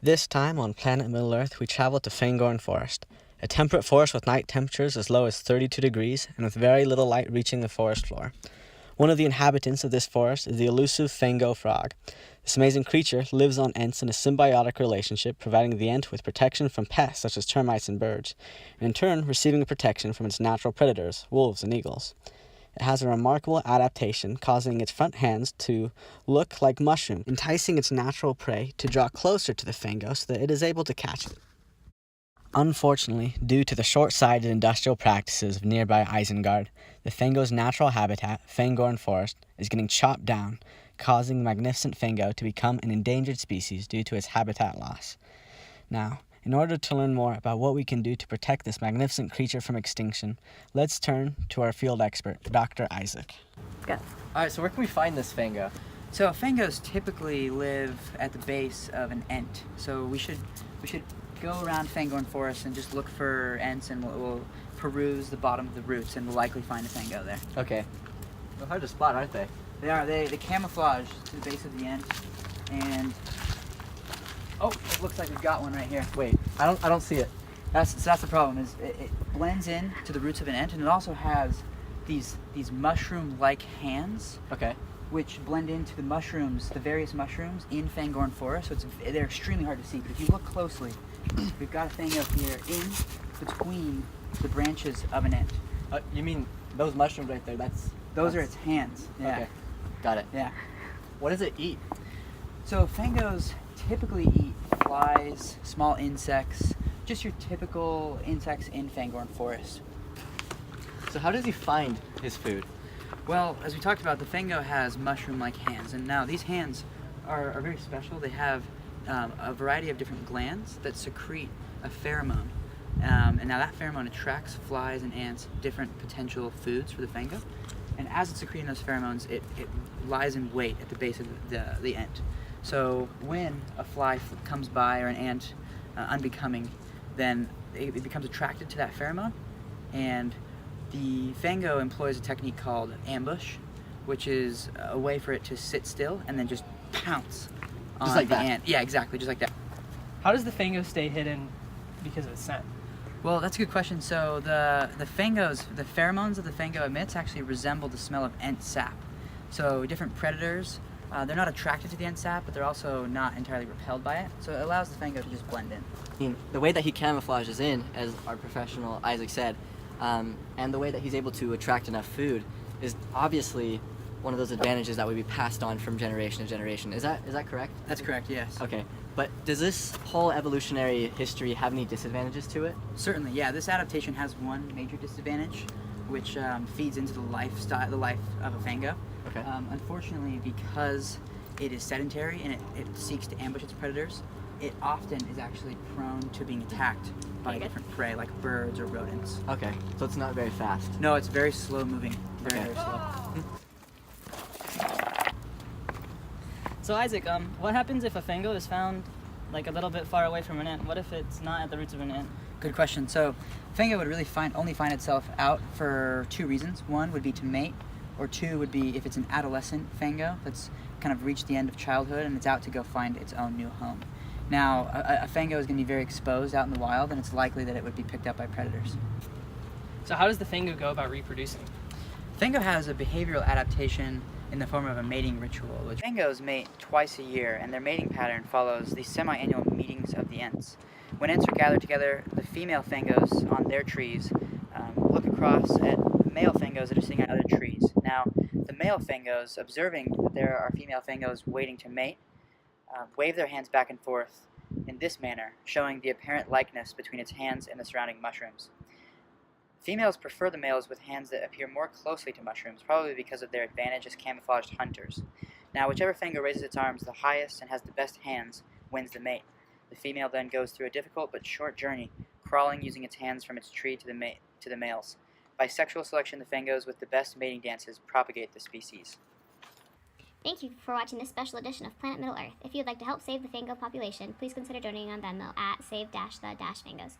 This time on Planet Middle-earth, we travel to Fangorn Forest, a temperate forest with night temperatures as low as 32 degrees and with very little light reaching the forest floor. One of the inhabitants of this forest is the elusive Fango frog. This amazing creature lives on Ents in a symbiotic relationship, providing the Ent with protection from pests such as termites and birds, and in turn receiving protection from its natural predators, wolves and eagles. It has a remarkable adaptation, causing its front hands to look like mushrooms, enticing its natural prey to draw closer to the Fango so that it is able to catch it. Unfortunately, due to the short-sighted industrial practices of nearby Isengard, the Fango's natural habitat, Fangorn Forest, is getting chopped down, causing the magnificent Fango to become an endangered species due to its habitat loss. Now, in order to learn more about what we can do to protect this magnificent creature from extinction, let's turn to our field expert, Dr. Isaac. Yeah. Alright, so where can we find this Fango? So fangos typically live at the base of an Ent. So we should go around Fangorn Forest and just look for Ents, and we'll peruse the bottom of the roots, and we'll likely find a Fango there. Okay. They're hard to spot, aren't they? They are. They camouflage to the base of the Ent, and oh, it looks like we've got one right here. Wait, I don't see it. That's the problem. Is it blends in to the roots of an Ent, and it also has these mushroom-like hands. Okay. Which blend into the mushrooms, the various mushrooms in Fangorn Forest. So they're extremely hard to see. But if you look closely, we've got a Fango here in between the branches of an Ent. You mean those mushrooms right there? Those are its hands. Yeah. Okay. Got it. Yeah. What does it eat? So Fangos typically eat flies, small insects, just your typical insects in Fangorn Forest. So how does he find his food? Well, as we talked about, the Fango has mushroom-like hands, and now these hands are very special. They have a variety of different glands that secrete a pheromone, and now that pheromone attracts flies and ants, different potential foods for the Fango, and as it's secreting those pheromones, it lies in wait at the base of the Ent. So when a fly comes by or an ant unbecoming, then it becomes attracted to that pheromone, and the Fango employs a technique called ambush, which is a way for it to sit still and then just pounce on like the that? ant. Yeah, exactly, just like that. How does the Fango stay hidden because of its scent? Well, that's a good question. So the Fangos, the pheromones that the Fango emits actually resemble the smell of ant sap. So different predators, they're not attracted to the ant sap, but they're also not entirely repelled by it. So it allows the Fango to just blend in. I mean, the way that he camouflages in, as our professional Isaac said, and the way that he's able to attract enough food is obviously one of those advantages that would be passed on from generation to generation. Is that correct? That's correct, yes. Okay, but does this whole evolutionary history have any disadvantages to it? Certainly, yeah. This adaptation has one major disadvantage, which feeds into the life of a Fango. Okay. Unfortunately, because it is sedentary and it seeks to ambush its predators, it often is actually prone to being attacked by different prey, like birds or rodents. Okay, so it's not very fast. No, it's very slow moving. Very, Okay. very slow. So Isaac, what happens if a Fango is found like a little bit far away from an ant? What if it's not at the roots of an ant? Good question. So, Fango would really only find itself out for two reasons. One would be to mate, or two would be if it's an adolescent Fango that's kind of reached the end of childhood and it's out to go find its own new home. Now, a Fango is going to be very exposed out in the wild, and it's likely that it would be picked up by predators. So how does the Fango go about reproducing? Fango has a behavioral adaptation in the form of a mating ritual. Fangos mate twice a year, and their mating pattern follows the semi-annual meetings of the Ents. When Ents are gathered together, the female Fangos on their trees look across at male Fangos that are sitting on other trees. Now, the male Fangos, observing that there are female Fangos waiting to mate, wave their hands back and forth in this manner, showing the apparent likeness between its hands and the surrounding mushrooms. Females prefer the males with hands that appear more closely to mushrooms, probably because of their advantage as camouflaged hunters. Now, whichever Fango raises its arms the highest and has the best hands wins the mate. The female then goes through a difficult but short journey, crawling using its hands from its tree to the males. By sexual selection, the Fangos with the best mating dances propagate the species. Thank you for watching this special edition of Planet Middle-earth. If you'd like to help save the Fango population, please consider donating on Venmo at save-the-Fangos.